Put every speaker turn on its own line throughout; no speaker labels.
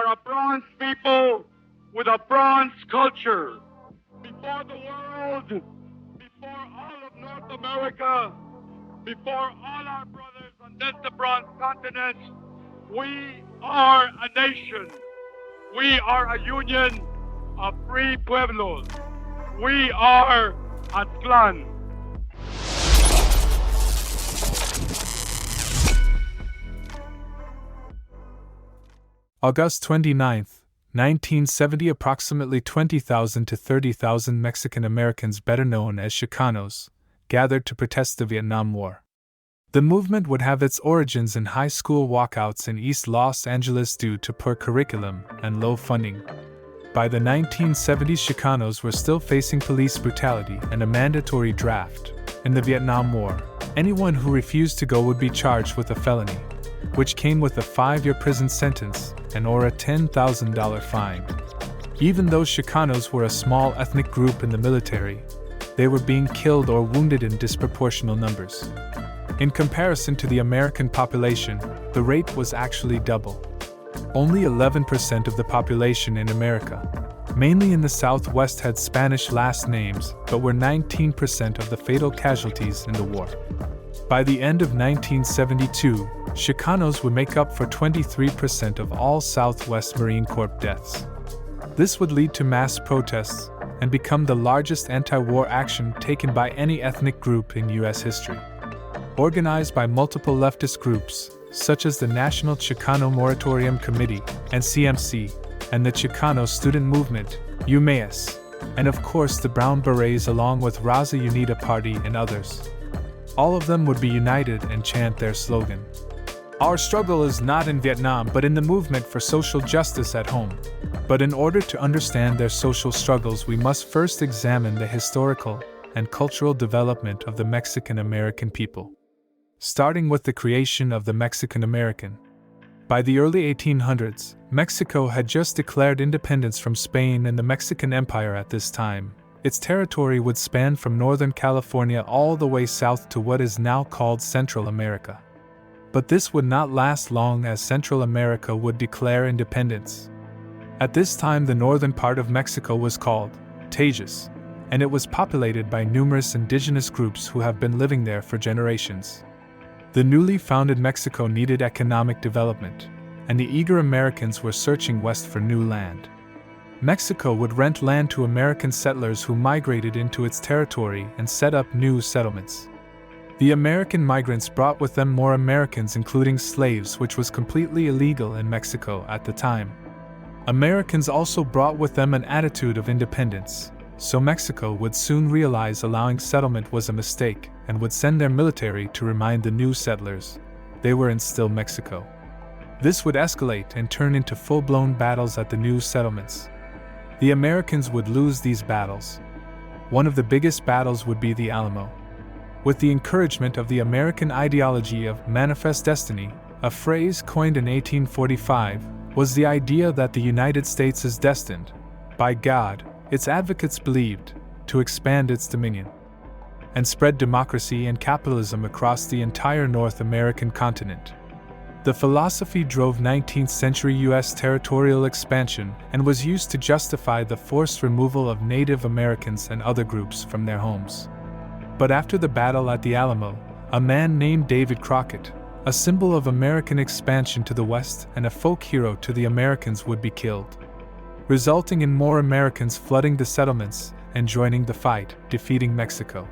are a bronze people with a bronze culture. Before the world, before all of North America, before all our brothers on this the bronze continent, we are a nation. We are a union of free pueblos. We are Aztlan.
August 29th, 1970. Approximately 20,000 to 30,000 Mexican Americans, better known as Chicanos, gathered to protest the Vietnam War. The movement would have its origins in high school walkouts in East Los Angeles due to poor curriculum and low funding. By the 1970s, Chicanos were still facing police brutality and a mandatory draft. In the Vietnam War, anyone who refused to go would be charged with a felony, which came with a 5-year prison sentence and or a $10,000 fine. Even though Chicanos were a small ethnic group in the military, they were being killed or wounded in disproportional numbers. In comparison to the American population, the rate was actually double. Only 11% of the population in America, mainly in the Southwest, had Spanish last names, but were 19% of the fatal casualties in the war. By the end of 1972, Chicanos would make up for 23% of all Southwest Marine Corps deaths. This would lead to mass protests and become the largest anti-war action taken by any ethnic group in U.S. history. Organized by multiple leftist groups, such as the National Chicano Moratorium Committee, NCMC, and the Chicano Student Movement, UMAS, and of course the Brown Berets along with Raza Unida Party and others. All of them would be united and chant their slogan. Our struggle is not in Vietnam but in the movement for social justice at home. But in order to understand their social struggles, we must first examine the historical and cultural development of the Mexican American people. Starting with the creation of the Mexican American. By the early 1800s, Mexico had just declared independence from Spain and the Mexican Empire. At this time, its territory would span from northern California all the way south to what is now called Central America. But this would not last long, as Central America would declare independence. At this time, the northern part of Mexico was called Tejas, and it was populated by numerous indigenous groups who have been living there for generations. The newly founded Mexico needed economic development, and the eager Americans were searching west for new land. Mexico would rent land to American settlers who migrated into its territory and set up new settlements. The American migrants brought with them more Americans, including slaves, which was completely illegal in Mexico at the time. Americans also brought with them an attitude of independence, so Mexico would soon realize allowing settlement was a mistake and would send their military to remind the new settlers they were in still Mexico. This would escalate and turn into full-blown battles at the new settlements. The Americans would lose these battles. One of the biggest battles would be the Alamo. With the encouragement of the American ideology of manifest destiny, a phrase coined in 1845 was the idea that the United States is destined, by God, its advocates believed, to expand its dominion and spread democracy and capitalism across the entire North American continent. The philosophy drove 19th century U.S. territorial expansion and was used to justify the forced removal of Native Americans and other groups from their homes. But after the battle at the Alamo, a man named David Crockett, a symbol of American expansion to the West and a folk hero to the Americans, would be killed, resulting in more Americans flooding the settlements and joining the fight, defeating Mexico.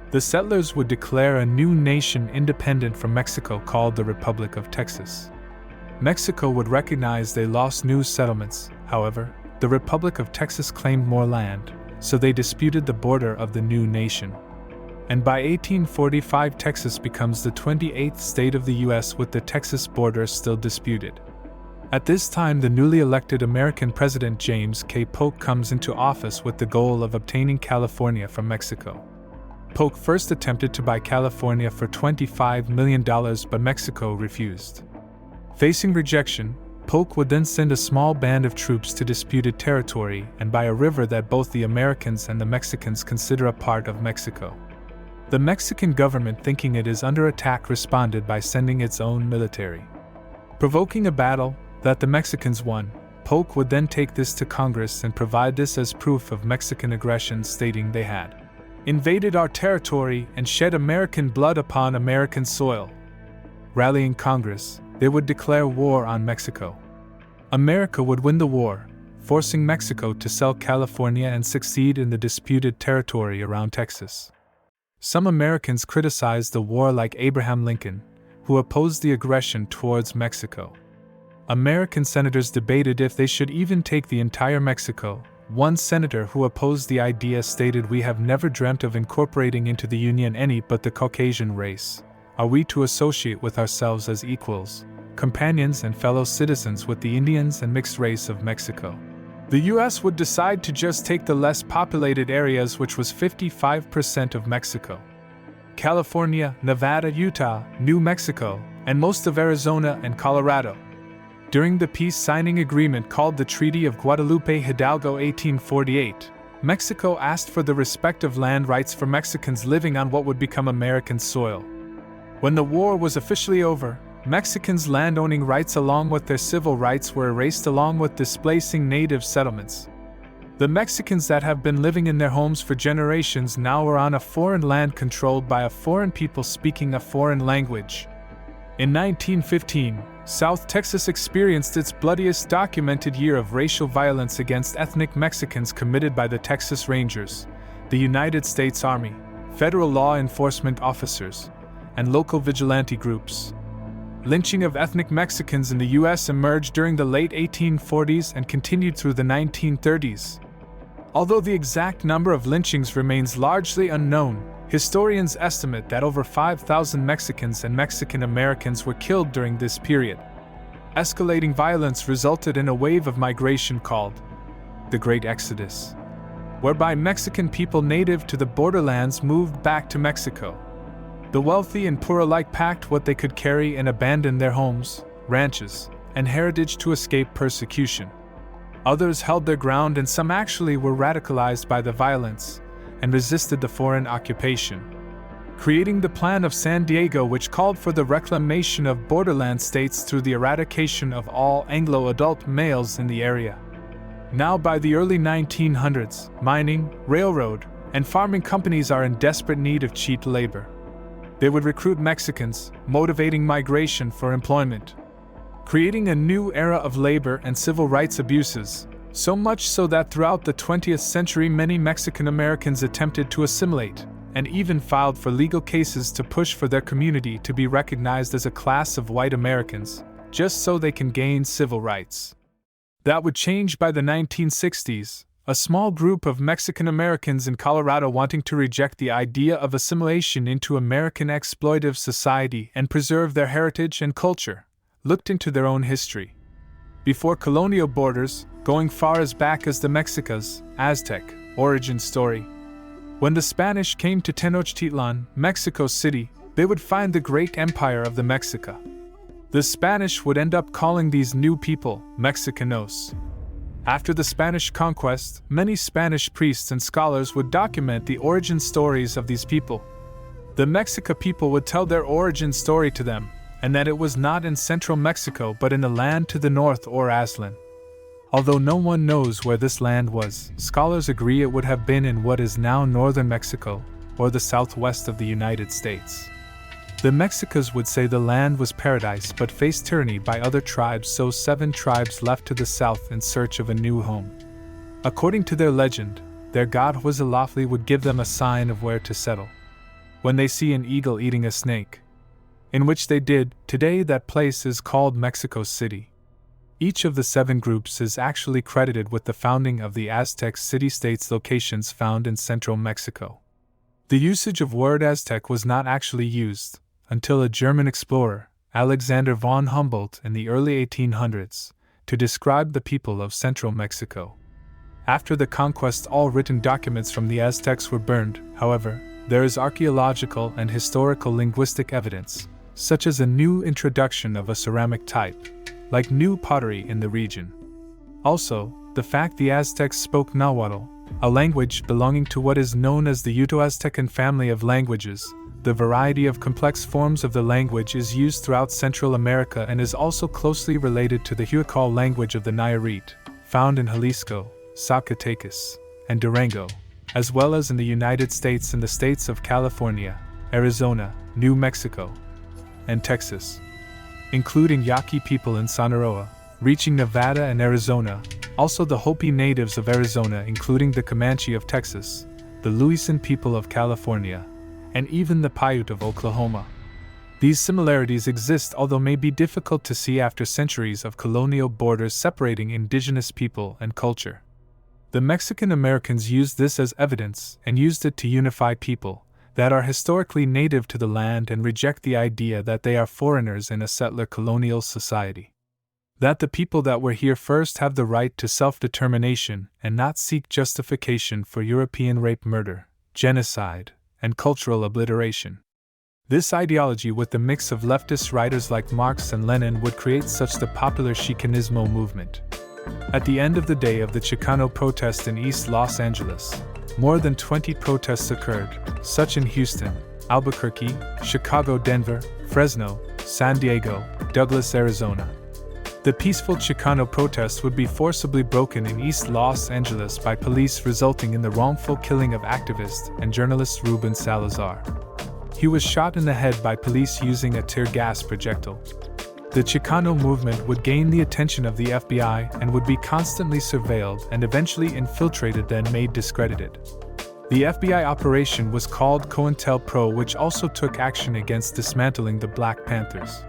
The settlers would declare a new nation independent from Mexico called the Republic of Texas. Mexico would recognize they lost new settlements. However, the Republic of Texas claimed more land, so they disputed the border of the new nation. And by 1845, Texas becomes the 28th state of the U.S., with the Texas border still disputed. At this time, the newly elected American President James K. Polk comes into office with the goal of obtaining California from Mexico. Polk first attempted to buy California for $25 million, but Mexico refused. Facing rejection, Polk would then send a small band of troops to disputed territory and buy a river that both the Americans and the Mexicans consider a part of Mexico. The Mexican government, thinking it is under attack, responded by sending its own military. Provoking a battle that the Mexicans won, Polk would then take this to Congress and provide this as proof of Mexican aggression, stating they had invaded our territory and shed American blood upon American soil. Rallying Congress, they would declare war on Mexico. America would win the war, forcing Mexico to sell California and succeed in the disputed territory around Texas. Some Americans criticized the war like Abraham Lincoln, who opposed the aggression towards Mexico. American senators debated if they should even take the entire Mexico. One senator who opposed the idea stated, "We have never dreamt of incorporating into the Union any but the Caucasian race. Are we to associate with ourselves as equals, companions and fellow citizens with the Indians and mixed race of Mexico?" The U.S. would decide to just take the less populated areas, which was 55% of Mexico. California, Nevada, Utah, New Mexico, and most of Arizona and Colorado. During the peace signing agreement called the Treaty of Guadalupe Hidalgo 1848, Mexico asked for the respect of land rights for Mexicans living on what would become American soil. When the war was officially over, Mexicans' landowning rights along with their civil rights were erased along with displacing native settlements. The Mexicans that have been living in their homes for generations now were on a foreign land controlled by a foreign people speaking a foreign language. In 1915, South Texas experienced its bloodiest documented year of racial violence against ethnic Mexicans committed by the Texas Rangers, the United States Army, federal law enforcement officers, and local vigilante groups. Lynching of ethnic Mexicans in the U.S. emerged during the late 1840s and continued through the 1930s. Although the exact number of lynchings remains largely unknown, historians estimate that over 5,000 Mexicans and Mexican Americans were killed during this period. Escalating violence resulted in a wave of migration called the Great Exodus, whereby Mexican people native to the borderlands moved back to Mexico. The wealthy and poor alike packed what they could carry and abandoned their homes, ranches, and heritage to escape persecution. Others held their ground, and some actually were radicalized by the violence and resisted the foreign occupation, creating the Plan of San Diego, which called for the reclamation of borderland states through the eradication of all Anglo adult males in the area. Now by the early 1900s, mining, railroad, and farming companies are in desperate need of cheap labor. They would recruit Mexicans, motivating migration for employment, creating a new era of labor and civil rights abuses, so much so that throughout the 20th century many Mexican Americans attempted to assimilate, and even filed for legal cases to push for their community to be recognized as a class of white Americans, just so they can gain civil rights. That would change by the 1960s. A small group of Mexican Americans in Colorado, wanting to reject the idea of assimilation into American exploitive society and preserve their heritage and culture, looked into their own history. Before colonial borders, going far as back as the Mexicas, Aztec origin story. When the Spanish came to Tenochtitlan, Mexico City, they would find the great empire of the Mexica. The Spanish would end up calling these new people Mexicanos. After the Spanish conquest, many Spanish priests and scholars would document the origin stories of these people. The Mexica people would tell their origin story to them, and that it was not in central Mexico but in the land to the north, or Aztlan. Although no one knows where this land was, scholars agree it would have been in what is now northern Mexico, or the southwest of the United States. The Mexicas would say the land was paradise but faced tyranny by other tribes, so 7 tribes left to the south in search of a new home. According to their legend, their god Huitzilopochtli would give them a sign of where to settle. When they see an eagle eating a snake, in which they did, today that place is called Mexico City. Each of the 7 groups is actually credited with the founding of the Aztec city-states locations found in central Mexico. The usage of word Aztec was not actually used until a German explorer, Alexander von Humboldt, in the early 1800s, to describe the people of central Mexico. After the conquest, all written documents from the Aztecs were burned. However, there is archaeological and historical linguistic evidence, such as a new introduction of a ceramic type, like new pottery in the region. Also, the fact the Aztecs spoke Nahuatl, a language belonging to what is known as the Uto-Aztecan family of languages, The variety of complex forms of the language is used throughout Central America and is also closely related to the Huacal language of the Nayarit, found in Jalisco, Zacatecas, and Durango, as well as in the United States in the states of California, Arizona, New Mexico, and Texas, including Yaqui people in Sonora, reaching Nevada and Arizona, also the Hopi natives of Arizona including the Comanche of Texas, the Luisan people of California, and even the Paiute of Oklahoma. These similarities exist although may be difficult to see after centuries of colonial borders separating indigenous people and culture. The Mexican Americans used this as evidence and used it to unify people that are historically native to the land and reject the idea that they are foreigners in a settler colonial society. That the people that were here first have the right to self-determination and not seek justification for European rape, murder, genocide, and cultural obliteration. This ideology with the mix of leftist writers like Marx and Lenin would create such the popular Chicanismo movement. At the end of the day of the Chicano protest in East Los Angeles, more than 20 protests occurred, such in Houston, Albuquerque, Chicago, Denver, Fresno, San Diego, Douglas, Arizona. The peaceful Chicano protest would be forcibly broken in East Los Angeles by police, resulting in the wrongful killing of activist and journalist Ruben Salazar. He was shot in the head by police using a tear gas projectile. The Chicano movement would gain the attention of the FBI and would be constantly surveilled and eventually infiltrated, then made discredited. The FBI operation was called COINTELPRO, which also took action against dismantling the Black Panthers.